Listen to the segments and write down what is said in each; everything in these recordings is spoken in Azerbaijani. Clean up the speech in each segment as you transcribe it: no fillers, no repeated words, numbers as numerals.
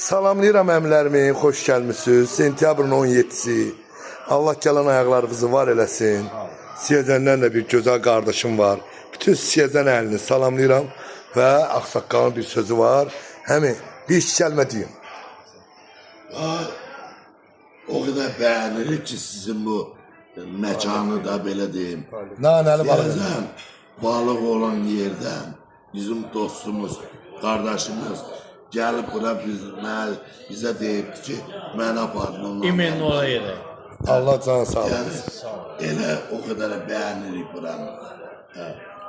Salamlayıram əmlərimi, xoş gəlmisiniz. Sentyabrın 17-si. Allah gələn ayaqlarınızı var eləsin. Siyəzəndən də bir gözəl qardaşım var. Bütün Siyəzən əlini salamlayıram və Ağsaqqalın bir sözü var. Həmi bir iki kəlmə deyim. O qədər bəyənirik ki, sizin bu məkanı da belə deyim. Nanəli balıq. Siyəzən balıq olan yerdən bizim dostumuz, qardaşımız gəlib bura bizə deyibdi ki, mən apardım. İmin olaydı. Allah can sağ olsun. Yəni, elə o qədər bəyənirik buranı.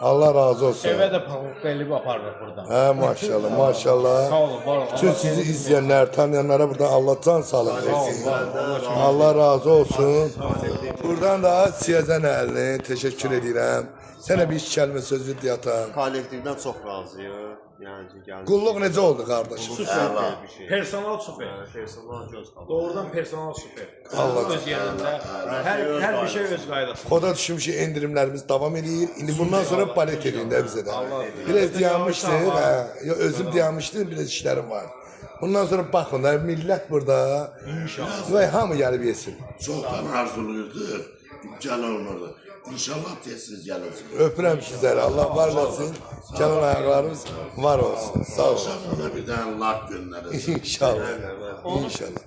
Allah razı olsun. Evə də pamuk belib apardıq buradan. Hə, maşallah, maşallah. Sağ olun, var olun. Bütün sizi izleyenler, tanıyanlara buradan Allah can sağlık versin. Allah razı olsun. Buradan da Siyəzən əlini teşekkür edirəm. Sənə bir iki kəlmə sözü deyətam. Kollektivdən çox razıyıq. Yəni ki, gəldik. Qulluq necə oldu qardaşım? Süper bir şey. Personal süper. Personal göz qaldı. Doğrudan personal süper. Allah Öz yerində. Hər bir şey öz qaydasında. Koda düşmüş ki indirimlerimiz devam ediyor. İndi bundan sonra balet edin de bize de. Biraz dayanmıştı. Özüm dayanmıştım, biraz işlerim var. Bundan sonra bakın da millet burada. İnşallah. Ve hamı gelip yesin. Çoxdan arzuluyorduk, imkan olmadı. İnşallah tez-tez gələcək. Öpürəm sizləri. Allah var olsun. Gələn ayaqlarımız var olsun. Sağ olun. Bana bir dənə lak göndərin. İnşallah. İnşallah.